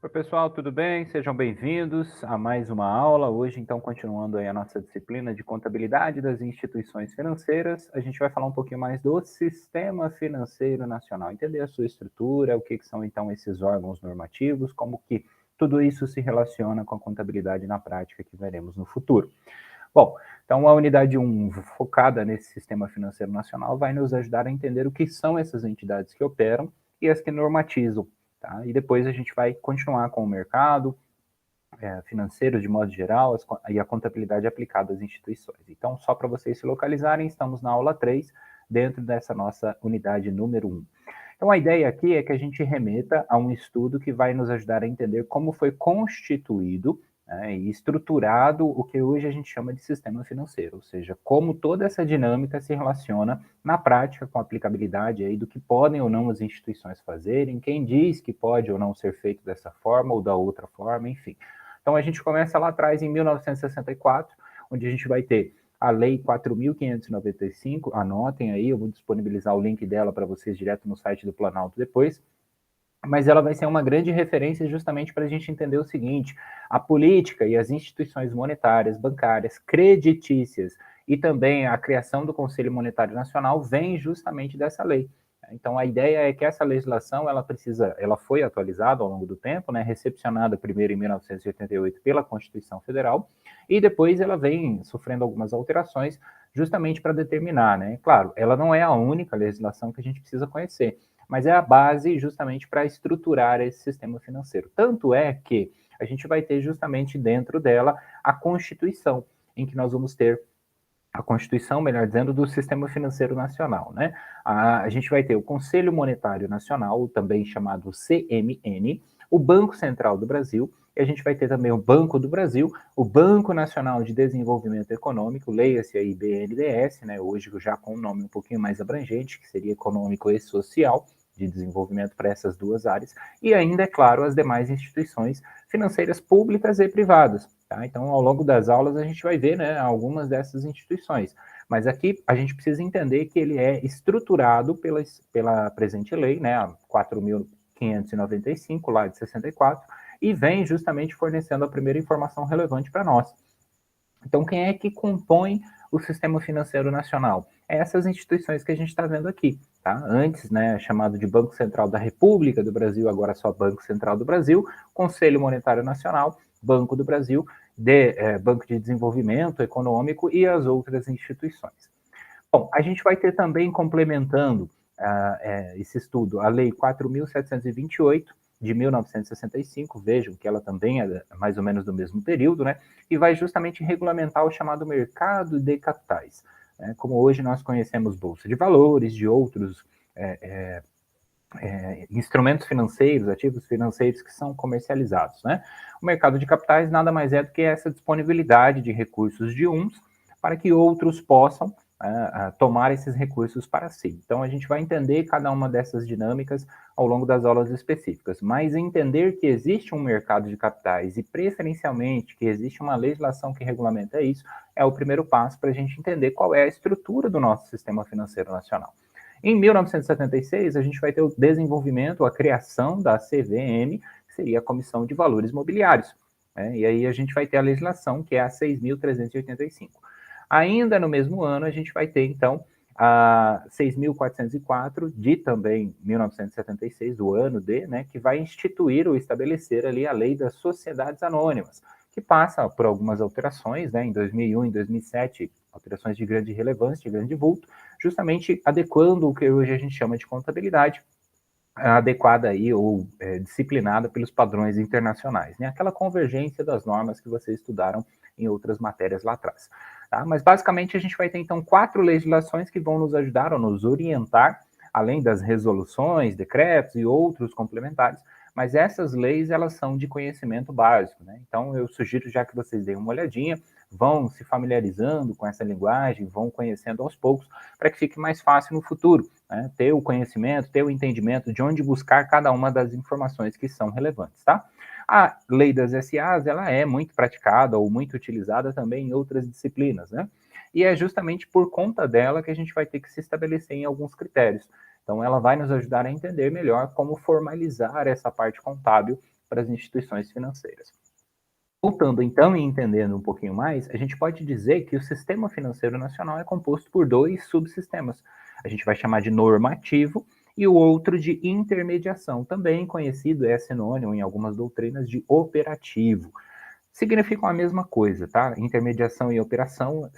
Oi, pessoal, tudo bem? Sejam bem-vindos a mais uma aula. Hoje, então, continuando aí a nossa disciplina de contabilidade das instituições financeiras, a gente vai falar um pouquinho mais do Sistema Financeiro Nacional, entender a sua estrutura, o que são, então, esses órgãos normativos, como que tudo isso se relaciona com a contabilidade na prática que veremos no futuro. Bom, então a unidade 1, focada nesse Sistema Financeiro Nacional, vai nos ajudar a entender o que são essas entidades que operam e as que normatizam. Tá? E depois a gente vai continuar com o mercado financeiro de modo geral e a contabilidade aplicada às instituições. Então, só para vocês se localizarem, estamos na aula 3, dentro dessa nossa unidade número 1. Então, a ideia aqui é que a gente remeta a um estudo que vai nos ajudar a entender como foi constituído, né, e estruturado o que hoje a gente chama de sistema financeiro, ou seja, como toda essa dinâmica se relaciona na prática com a aplicabilidade aí do que podem ou não as instituições fazerem, quem diz que pode ou não ser feito dessa forma ou da outra forma, enfim. Então, a gente começa lá atrás, em 1964, onde a gente vai ter a Lei 4.595, anotem aí, eu vou disponibilizar o link dela para vocês direto no site do Planalto depois, mas ela vai ser uma grande referência justamente para a gente entender o seguinte: a política e as instituições monetárias, bancárias, creditícias e também a criação do Conselho Monetário Nacional vem justamente dessa lei. Então a ideia é que essa legislação ela foi atualizada ao longo do tempo, né, recepcionada primeiro em 1988 pela Constituição Federal e depois ela vem sofrendo algumas alterações justamente para determinar, né? Claro, ela não é a única legislação que a gente precisa conhecer, mas é a base justamente para estruturar esse sistema financeiro. Tanto é que a gente vai ter justamente dentro dela a Constituição, em que nós vamos ter a Constituição, melhor dizendo, do Sistema Financeiro Nacional, né? A gente vai ter o Conselho Monetário Nacional, também chamado CMN, o Banco Central do Brasil, e a gente vai ter também o Banco do Brasil, o Banco Nacional de Desenvolvimento Econômico, leia-se aí BNDES, né? Hoje já com um nome um pouquinho mais abrangente, que seria econômico e social, de desenvolvimento para essas duas áreas, e ainda, é claro, as demais instituições financeiras públicas e privadas. Tá? Então, ao longo das aulas, a gente vai ver, né, algumas dessas instituições. Mas aqui a gente precisa entender que ele é estruturado pela presente lei, né, a 4.595, lá de 64, e vem justamente fornecendo a primeira informação relevante para nós. Então, quem é que compõe o Sistema Financeiro Nacional? Essas instituições que a gente está vendo aqui. Tá? Antes, né, chamado de Banco Central da República do Brasil, agora só Banco Central do Brasil, Conselho Monetário Nacional, Banco do Brasil, Banco de Desenvolvimento Econômico e as outras instituições. Bom, a gente vai ter também, complementando esse estudo, a Lei 4.728, de 1965, vejam que ela também é mais ou menos do mesmo período, né? E vai justamente regulamentar o chamado mercado de capitais. Né? Como hoje nós conhecemos Bolsa de Valores, de outros instrumentos financeiros, ativos financeiros que são comercializados. Né? O mercado de capitais nada mais é do que essa disponibilidade de recursos de uns para que outros possam tomar esses recursos para si. Então, a gente vai entender cada uma dessas dinâmicas ao longo das aulas específicas, mas entender que existe um mercado de capitais e, preferencialmente, que existe uma legislação que regulamenta isso, é o primeiro passo para a gente entender qual é a estrutura do nosso sistema financeiro nacional. Em 1976, a gente vai ter o desenvolvimento, a criação da CVM, que seria a Comissão de Valores Mobiliários. Né? E aí a gente vai ter a legislação, que é a 6.385. Ainda no mesmo ano, a gente vai ter, então, a 6.404, de também 1976, do ano D, né, que vai instituir ou estabelecer ali a Lei das Sociedades Anônimas, que passa por algumas alterações, né, em 2001, em 2007, alterações de grande relevância, de grande vulto, justamente adequando o que hoje a gente chama de contabilidade, adequada aí ou disciplinada pelos padrões internacionais, né? Aquela convergência das normas que vocês estudaram em outras matérias lá atrás. Tá? Mas basicamente a gente vai ter então 4 legislações que vão nos ajudar ou nos orientar, além das resoluções, decretos e outros complementares, mas essas leis elas são de conhecimento básico, né? Então eu sugiro já que vocês deem uma olhadinha, vão se familiarizando com essa linguagem, vão conhecendo aos poucos, para que fique mais fácil no futuro, né? Ter o conhecimento, ter o entendimento de onde buscar cada uma das informações que são relevantes, tá? A lei das SAs, ela é muito praticada ou muito utilizada também em outras disciplinas, né? E é justamente por conta dela que a gente vai ter que se estabelecer em alguns critérios. Então, ela vai nos ajudar a entender melhor como formalizar essa parte contábil para as instituições financeiras. Voltando então e entendendo um pouquinho mais, a gente pode dizer que o sistema financeiro nacional é composto por dois subsistemas. A gente vai chamar de normativo e o outro de intermediação, também conhecido, é sinônimo em algumas doutrinas de operativo. Significam a mesma coisa, tá? Intermediação e operação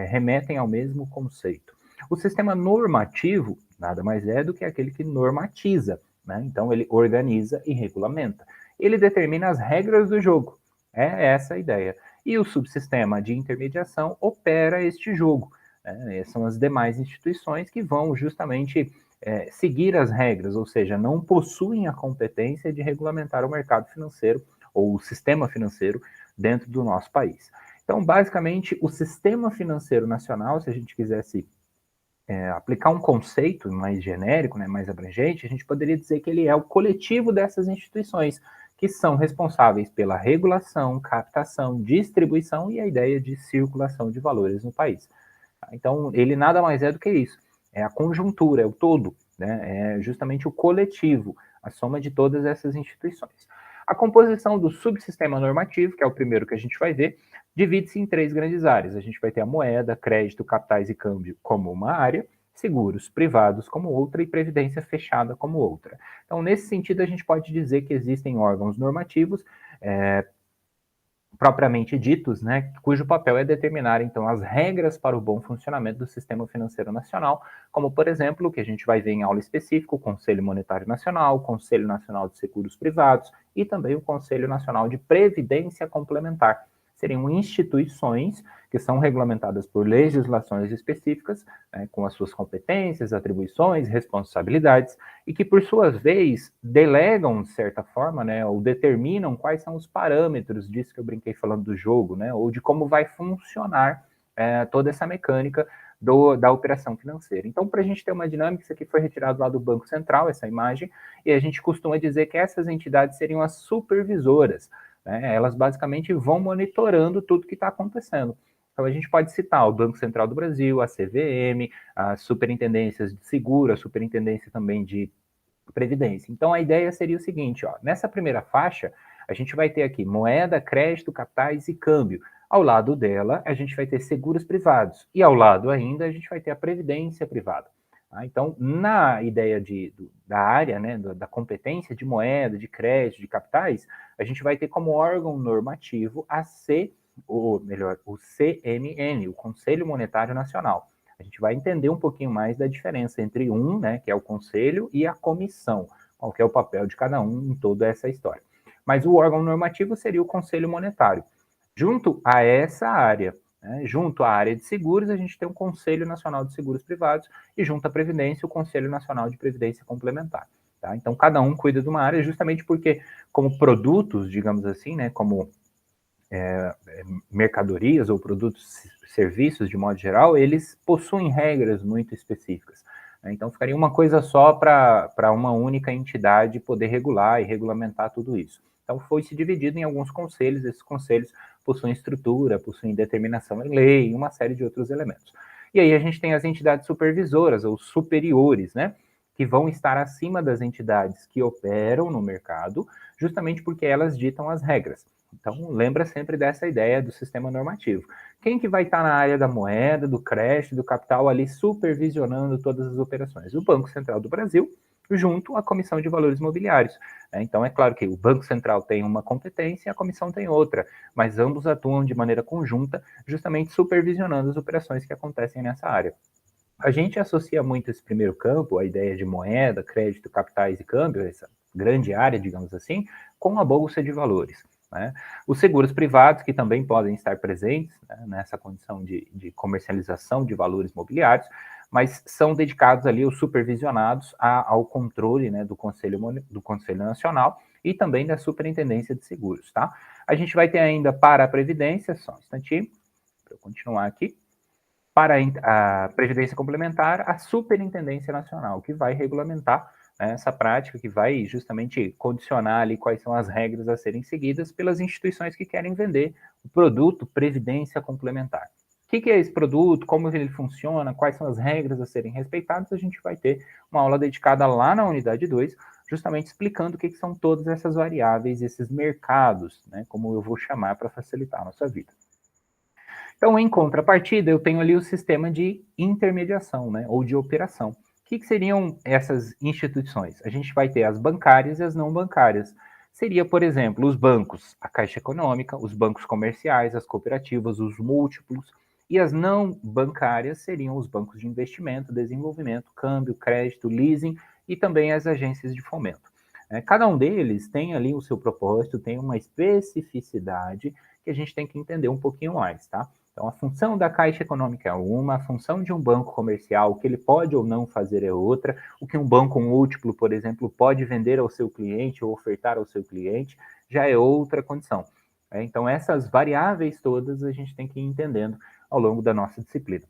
remetem ao mesmo conceito. O sistema normativo nada mais é do que aquele que normatiza, né? Então ele organiza e regulamenta. Ele determina as regras do jogo. É essa a ideia. E o subsistema de intermediação opera este jogo, né? São as demais instituições que vão justamente seguir as regras, ou seja, não possuem a competência de regulamentar o mercado financeiro ou o sistema financeiro dentro do nosso país. Então, basicamente, o sistema financeiro nacional, se a gente quisesse aplicar um conceito mais genérico, né, mais abrangente, a gente poderia dizer que ele é o coletivo dessas instituições que são responsáveis pela regulação, captação, distribuição e a ideia de circulação de valores no país. Então, ele nada mais é do que isso. É a conjuntura, é o todo, né? É justamente o coletivo, a soma de todas essas instituições. A composição do subsistema normativo, que é o primeiro que a gente vai ver, divide-se em três grandes áreas. A gente vai ter a moeda, crédito, capitais e câmbio como uma área, seguros privados como outra e previdência fechada como outra. Então, nesse sentido, a gente pode dizer que existem órgãos normativos propriamente ditos, né, cujo papel é determinar, então, as regras para o bom funcionamento do sistema financeiro nacional, como, por exemplo, o que a gente vai ver em aula específica, o Conselho Monetário Nacional, o Conselho Nacional de Seguros Privados e também o Conselho Nacional de Previdência Complementar. Seriam instituições que são regulamentadas por legislações específicas, né, com as suas competências, atribuições, responsabilidades, e que, por sua vez, delegam, de certa forma, né, ou determinam quais são os parâmetros disso que eu brinquei falando do jogo, né, ou de como vai funcionar toda essa mecânica da operação financeira. Então, para a gente ter uma dinâmica, isso aqui foi retirado lá do Banco Central, essa imagem, e a gente costuma dizer que essas entidades seriam as supervisoras, né? Elas basicamente vão monitorando tudo que está acontecendo. Então, a gente pode citar o Banco Central do Brasil, a CVM, as superintendências de seguro, a superintendência também de previdência. Então, a ideia seria o seguinte, ó, nessa primeira faixa, a gente vai ter aqui moeda, crédito, capitais e câmbio. Ao lado dela, a gente vai ter seguros privados. E ao lado ainda, a gente vai ter a previdência privada. Tá? Então, na ideia da área, né, da competência de moeda, de crédito, de capitais, a gente vai ter como órgão normativo o CMN, o Conselho Monetário Nacional. A gente vai entender um pouquinho mais da diferença entre né, que é o conselho, e a comissão, qual que é o papel de cada um em toda essa história. Mas o órgão normativo seria o Conselho Monetário. Junto a essa área, né, junto à área de seguros, a gente tem o Conselho Nacional de Seguros Privados e junto à Previdência, o Conselho Nacional de Previdência Complementar. Tá? Então, cada um cuida de uma área justamente porque, como produtos, digamos assim, né, como mercadorias ou produtos, serviços de modo geral, eles possuem regras muito específicas. Né? Então, ficaria uma coisa só para uma única entidade poder regular e regulamentar tudo isso. Então, foi se dividido em alguns conselhos, esses conselhos possuem estrutura, possuem determinação em lei e uma série de outros elementos. E aí a gente tem as entidades supervisoras ou superiores, né? Que vão estar acima das entidades que operam no mercado, justamente porque elas ditam as regras. Então, lembra sempre dessa ideia do sistema normativo. Quem que vai estar na área da moeda, do crédito, do capital, ali supervisionando todas as operações? O Banco Central do Brasil, junto à Comissão de Valores Mobiliários. Então, é claro que o Banco Central tem uma competência e a comissão tem outra, mas ambos atuam de maneira conjunta, justamente supervisionando as operações que acontecem nessa área. A gente associa muito esse primeiro campo, a ideia de moeda, crédito, capitais e câmbio, essa grande área, digamos assim, com a Bolsa de Valores. Né? Os seguros privados, que também podem estar presentes, né, nessa condição de comercialização de valores mobiliários, mas são dedicados ali, ou supervisionados ao controle, né, do Conselho Nacional e também da Superintendência de Seguros. Tá? A gente vai ter ainda para a Previdência, só um instantinho, para eu continuar aqui, para a Previdência Complementar, a Superintendência Nacional, que vai regulamentar, né, essa prática, que vai justamente condicionar ali quais são as regras a serem seguidas pelas instituições que querem vender o produto Previdência Complementar. O que é esse produto, como ele funciona, quais são as regras a serem respeitadas, a gente vai ter uma aula dedicada lá na unidade 2, justamente explicando o que são todas essas variáveis, esses mercados, né, como eu vou chamar para facilitar a nossa vida. Então, em contrapartida, eu tenho ali o sistema de intermediação, né, ou de operação. O que seriam essas instituições? A gente vai ter as bancárias e as não bancárias. Seria, por exemplo, os bancos, a Caixa Econômica, os bancos comerciais, as cooperativas, os múltiplos, e as não bancárias seriam os bancos de investimento, desenvolvimento, câmbio, crédito, leasing e também as agências de fomento. Cada um deles tem ali o seu propósito, tem uma especificidade que a gente tem que entender um pouquinho mais, tá? Então, a função da Caixa Econômica é uma, a função de um banco comercial, o que ele pode ou não fazer é outra, o que um banco múltiplo, por exemplo, pode vender ao seu cliente ou ofertar ao seu cliente, já é outra condição. Então, essas variáveis todas a gente tem que ir entendendo ao longo da nossa disciplina.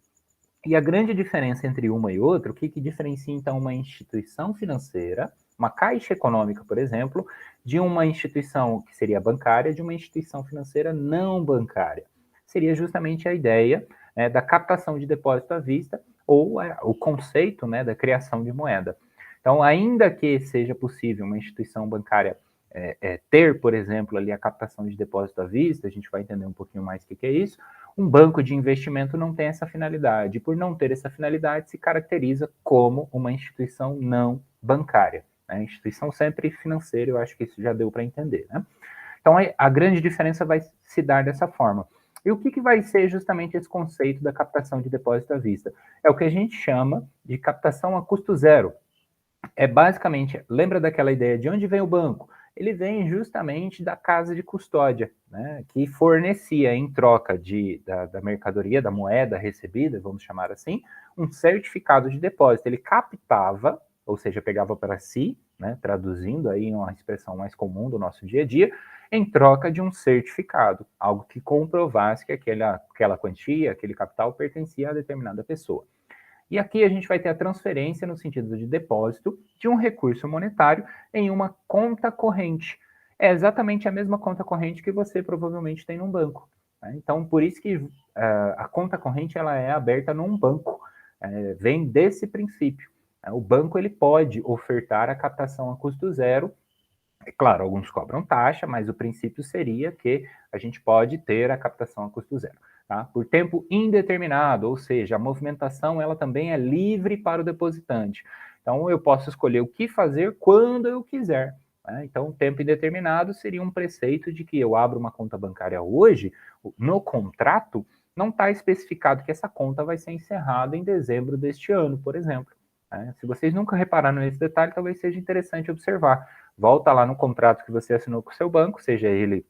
E a grande diferença entre uma e outra, o que diferencia, então, uma instituição financeira, uma Caixa Econômica, por exemplo, de uma instituição que seria bancária, de uma instituição financeira não bancária? Seria justamente a ideia da captação de depósito à vista ou o conceito da criação de moeda. Então, ainda que seja possível uma instituição bancária ter, por exemplo, ali a captação de depósito à vista, a gente vai entender um pouquinho mais o que é isso, um banco de investimento não tem essa finalidade. Por não ter essa finalidade, se caracteriza como uma instituição não bancária. Né? Instituição sempre financeira, eu acho que isso já deu para entender. Né? Então, a grande diferença vai se dar dessa forma. E o que vai ser justamente esse conceito da captação de depósito à vista? É o que a gente chama de captação a custo zero. É basicamente, lembra daquela ideia de onde vem o banco? Ele vem justamente da casa de custódia, né, que fornecia em troca da mercadoria, da moeda recebida, vamos chamar assim, um certificado de depósito. Ele captava, ou seja, pegava para si, né, traduzindo aí uma expressão mais comum do nosso dia a dia, em troca de um certificado, algo que comprovasse que aquela quantia, aquele capital pertencia a determinada pessoa. E aqui a gente vai ter a transferência no sentido de depósito de um recurso monetário em uma conta corrente. É exatamente a mesma conta corrente que você provavelmente tem num banco. Né? Então, por isso que a conta corrente ela é aberta num banco. Vem desse princípio. O banco ele pode ofertar a captação a custo zero. É claro, alguns cobram taxa, mas o princípio seria que a gente pode ter a captação a custo zero. Tá? Por tempo indeterminado, ou seja, a movimentação ela também é livre para o depositante. Então, eu posso escolher o que fazer quando eu quiser. Né? Então, tempo indeterminado seria um preceito de que eu abro uma conta bancária hoje, no contrato, não está especificado que essa conta vai ser encerrada em dezembro deste ano, por exemplo. Né? Se vocês nunca repararam nesse detalhe, talvez seja interessante observar. Volta lá no contrato que você assinou com o seu banco, seja ele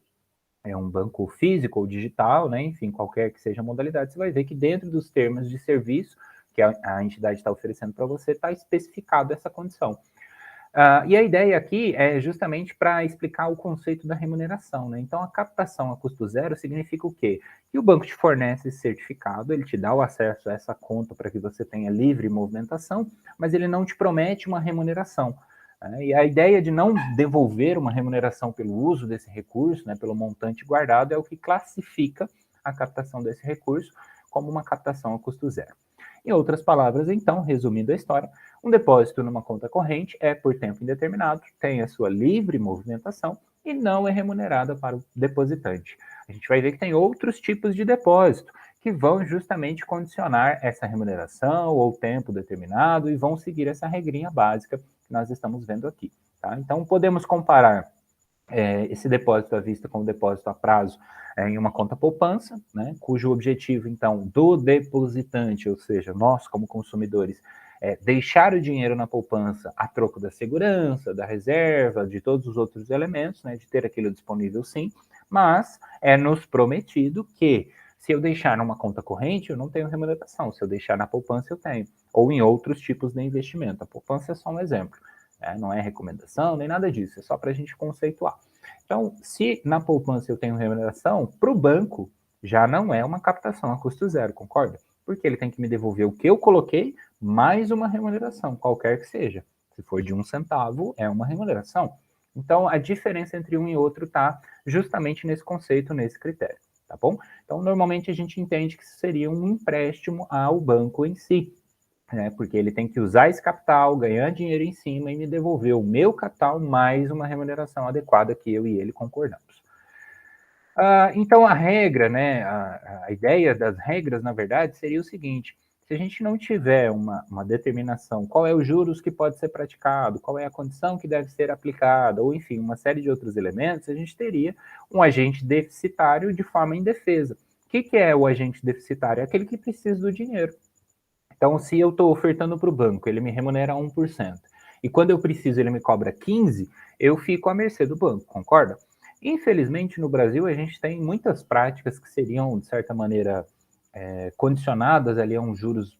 um banco físico ou digital, né? Enfim, qualquer que seja a modalidade, você vai ver que dentro dos termos de serviço que a entidade está oferecendo para você, está especificado essa condição. E a ideia aqui é justamente para explicar o conceito da remuneração, né? Então, a captação a custo zero significa o quê? Que o banco te fornece esse certificado, ele te dá o acesso a essa conta para que você tenha livre movimentação, mas ele não te promete uma remuneração. E a ideia de não devolver uma remuneração pelo uso desse recurso, né, pelo montante guardado, é o que classifica a captação desse recurso como uma captação a custo zero. Em outras palavras, então, resumindo a história, um depósito numa conta corrente é por tempo indeterminado, tem a sua livre movimentação e não é remunerada para o depositante. A gente vai ver que tem outros tipos de depósito que vão justamente condicionar essa remuneração ou tempo determinado e vão seguir essa regrinha básica que nós estamos vendo aqui. Tá? Então, podemos comparar esse depósito à vista com o depósito a prazo em uma conta poupança, né, cujo objetivo, então, do depositante, ou seja, nós como consumidores, deixar o dinheiro na poupança a troco da segurança, da reserva, de todos os outros elementos, né, de ter aquilo disponível sim, mas é nos prometido que se eu deixar numa conta corrente, eu não tenho remuneração, se eu deixar na poupança, eu tenho, ou em outros tipos de investimento. A poupança é só um exemplo. Não é recomendação, nem nada disso, é só para a gente conceituar. Então, se na poupança eu tenho remuneração, para o banco já não é uma captação a custo zero, concorda? Porque ele tem que me devolver o que eu coloquei, mais uma remuneração, qualquer que seja. Se for de 1 centavo, é uma remuneração. Então, a diferença entre um e outro está justamente nesse conceito, nesse critério, tá bom? Então, normalmente a gente entende que seria um empréstimo ao banco em si. né? Porque ele tem que usar esse capital, ganhar dinheiro em cima e me devolver o meu capital mais uma remuneração adequada que eu e ele concordamos. Então a regra, né, a ideia das regras, na verdade, seria o seguinte: se a gente não tiver uma determinação, qual é os juros que pode ser praticado, qual é a condição que deve ser aplicada, ou enfim, uma série de outros elementos, a gente teria um agente deficitário de forma indefesa. O que é o agente deficitário? É aquele que precisa do dinheiro. Então, se eu estou ofertando para o banco, ele me remunera 1%, e quando eu preciso ele me cobra 15%, eu fico à mercê do banco, concorda? Infelizmente, no Brasil, a gente tem muitas práticas que seriam, de certa maneira, condicionadas ali a uns juros,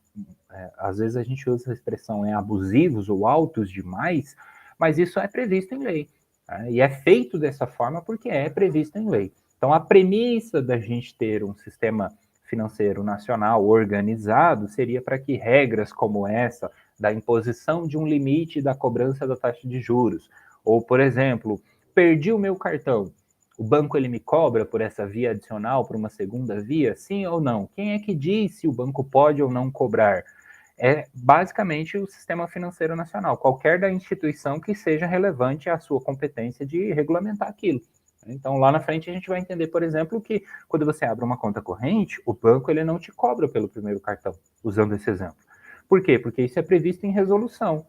às vezes a gente usa a expressão abusivos ou altos demais, mas isso é previsto em lei. Né? E é feito dessa forma porque é previsto em lei. Então, a premissa da gente ter um sistema financeiro nacional organizado seria para que regras como essa, da imposição de um limite da cobrança da taxa de juros, ou, por exemplo, perdi o meu cartão, o banco ele me cobra por essa via adicional, por uma segunda via, sim ou não? Quem é que diz se o banco pode ou não cobrar? É basicamente o sistema financeiro nacional, qualquer da instituição que seja relevante à sua competência de regulamentar aquilo. Então, lá na frente, a gente vai entender, por exemplo, que quando você abre uma conta corrente, o banco ele não te cobra pelo primeiro cartão, usando esse exemplo. Por quê? Porque isso é previsto em resolução.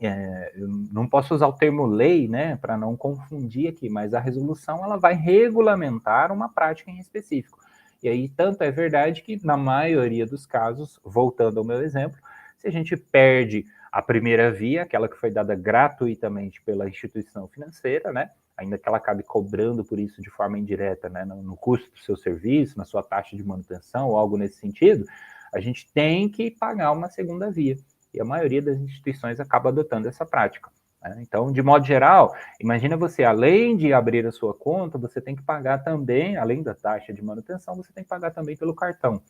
Eu não posso usar o termo lei, né, para não confundir aqui, mas a resolução ela vai regulamentar uma prática em específico. E aí, tanto é verdade que, na maioria dos casos, voltando ao meu exemplo, se a gente perde a primeira via, aquela que foi dada gratuitamente pela instituição financeira, né, ainda que ela acabe cobrando por isso de forma indireta, né, no custo do seu serviço, na sua taxa de manutenção ou algo nesse sentido, a gente tem que pagar uma segunda via. E a maioria das instituições acaba adotando essa prática. Né? Então, de modo geral, imagina você, além de abrir a sua conta, você tem que pagar também, além da taxa de manutenção, você tem que pagar também pelo cartão.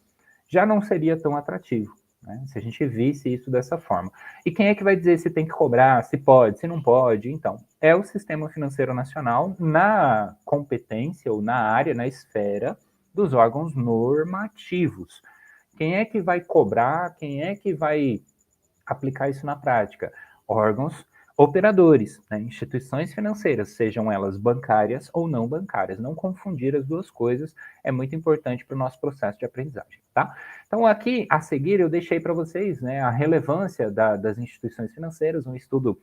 Já não seria tão atrativo, né? Se a gente visse isso dessa forma. E quem é que vai dizer se tem que cobrar, se pode, se não pode? Então, é o Sistema Financeiro Nacional na competência ou na área, na esfera dos órgãos normativos. Quem é que vai cobrar, quem é que vai aplicar isso na prática? Órgãos operadores, né? Instituições financeiras, sejam elas bancárias ou não bancárias. Não confundir as duas coisas é muito importante para o nosso processo de aprendizagem, tá? Então, aqui, a seguir, eu deixei para vocês, né, a relevância das instituições financeiras, um estudo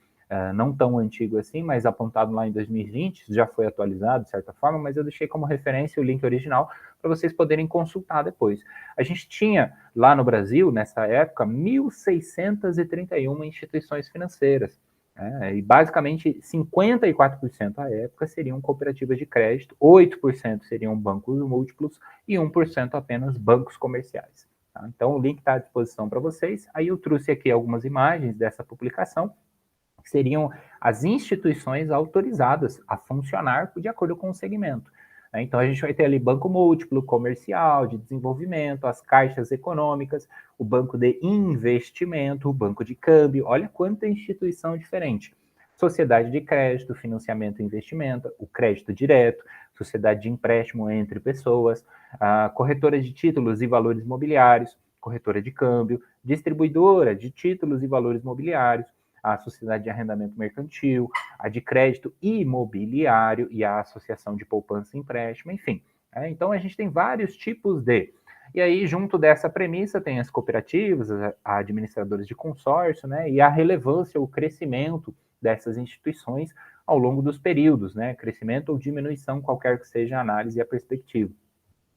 não tão antigo assim, mas apontado lá em 2020, já foi atualizado de certa forma, mas eu deixei como referência o link original para vocês poderem consultar depois. A gente tinha lá no Brasil, nessa época, 1.631 instituições financeiras. E basicamente 54% à época seriam cooperativas de crédito, 8% seriam bancos múltiplos e 1% apenas bancos comerciais. Tá? Então o link está à disposição para vocês. Aí eu trouxe aqui algumas imagens dessa publicação, que seriam as instituições autorizadas a funcionar de acordo com o segmento. Então, a gente vai ter ali banco múltiplo, comercial, de desenvolvimento, as caixas econômicas, o banco de investimento, o banco de câmbio. Olha quanta instituição diferente. Sociedade de crédito, financiamento e investimento, o crédito direto, sociedade de empréstimo entre pessoas, a corretora de títulos e valores mobiliários, corretora de câmbio, distribuidora de títulos e valores mobiliários, a Sociedade de Arrendamento Mercantil, a de Crédito Imobiliário e a Associação de Poupança e Empréstimo, enfim. Então, a gente tem vários tipos de. E aí, junto dessa premissa, tem as cooperativas, administradores de consórcio, né, e a relevância, o crescimento dessas instituições ao longo dos períodos, né, crescimento ou diminuição, qualquer que seja a análise e a perspectiva.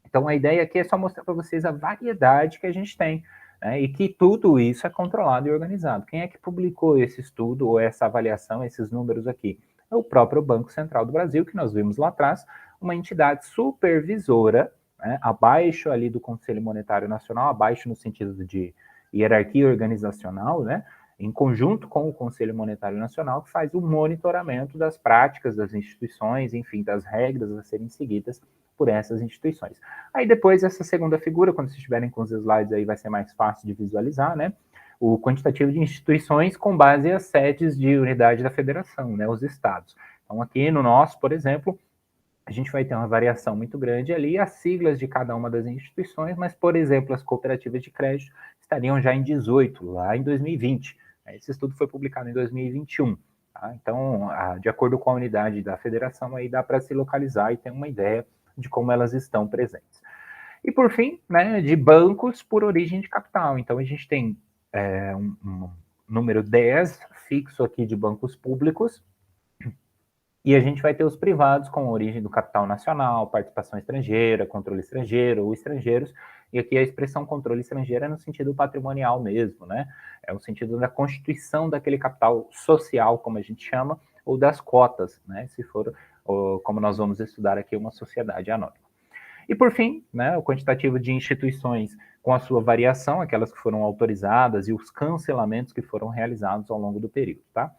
Então, a ideia aqui é só mostrar para vocês a variedade que a gente tem, né, e que tudo isso é controlado e organizado. Quem é que publicou esse estudo ou essa avaliação, esses números aqui? É o próprio Banco Central do Brasil, que nós vimos lá atrás, uma entidade supervisora, né, abaixo ali do Conselho Monetário Nacional, abaixo no sentido de hierarquia organizacional, né, em conjunto com o Conselho Monetário Nacional, que faz o monitoramento das práticas das instituições, enfim, das regras a serem seguidas por essas instituições. Aí depois, essa segunda figura, quando vocês estiverem com os slides aí, vai ser mais fácil de visualizar, né? O quantitativo de instituições com base às sedes de unidade da federação, né? Os estados. Então, aqui no nosso, por exemplo, a gente vai ter uma variação muito grande ali, as siglas de cada uma das instituições, mas, por exemplo, as cooperativas de crédito estariam já em 18, lá em 2020. Esse estudo foi publicado em 2021. Tá? Então, de acordo com a unidade da federação, aí dá para se localizar e ter uma ideia de como elas estão presentes. E, por fim, né, de bancos por origem de capital. Então, a gente tem um número 10 fixo aqui de bancos públicos, e a gente vai ter os privados com origem do capital nacional, participação estrangeira, controle estrangeiro ou estrangeiros, e aqui a expressão controle estrangeiro é no sentido patrimonial mesmo, né? É o sentido da constituição daquele capital social, como a gente chama, ou das cotas, né? Se for, como nós vamos estudar aqui, uma sociedade anônima. E, por fim, né, o quantitativo de instituições com a sua variação, aquelas que foram autorizadas e os cancelamentos que foram realizados ao longo do período, tá?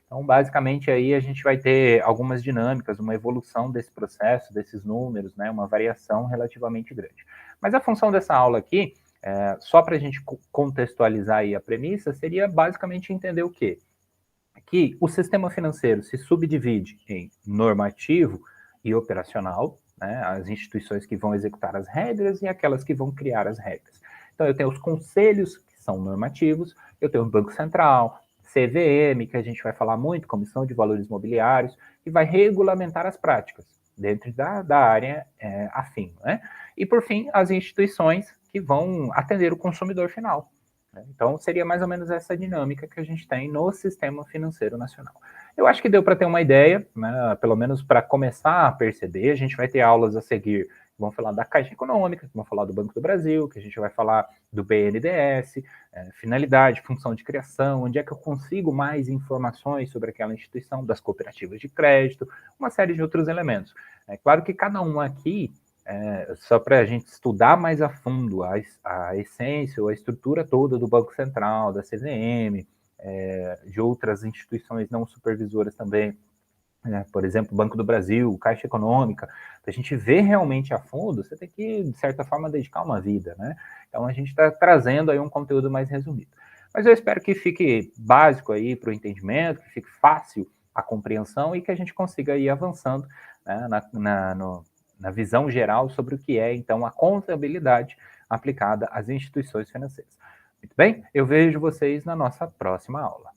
Então, basicamente, aí a gente vai ter algumas dinâmicas, uma evolução desse processo, desses números, né, uma variação relativamente grande. Mas a função dessa aula aqui, só para a gente contextualizar aí a premissa, seria basicamente entender o quê? Que o sistema financeiro se subdivide em normativo e operacional, né, as instituições que vão executar as regras e aquelas que vão criar as regras. Então, eu tenho os conselhos, que são normativos, eu tenho o Banco Central, CVM, que a gente vai falar muito, Comissão de Valores Mobiliários, que vai regulamentar as práticas dentro da área afim. Né? E, por fim, as instituições que vão atender o consumidor final. Então, seria mais ou menos essa dinâmica que a gente tem no sistema financeiro nacional. Eu acho que deu para ter uma ideia, né, pelo menos para começar a perceber. A gente vai ter aulas a seguir, vão falar da Caixa Econômica, vão falar do Banco do Brasil, que a gente vai falar do BNDES, finalidade, função de criação, onde é que eu consigo mais informações sobre aquela instituição, das cooperativas de crédito, uma série de outros elementos. É claro que cada um aqui só para a gente estudar mais a fundo a essência ou a estrutura toda do Banco Central, da CVM, de outras instituições não supervisoras também, por exemplo, o Banco do Brasil, Caixa Econômica, para a gente ver realmente a fundo, você tem que, de certa forma, dedicar uma vida, né? Então, a gente está trazendo aí um conteúdo mais resumido. Mas eu espero que fique básico aí para o entendimento, que fique fácil a compreensão e que a gente consiga ir avançando, né, na visão geral sobre o que é, então, a contabilidade aplicada às instituições financeiras. Muito bem? Eu vejo vocês na nossa próxima aula.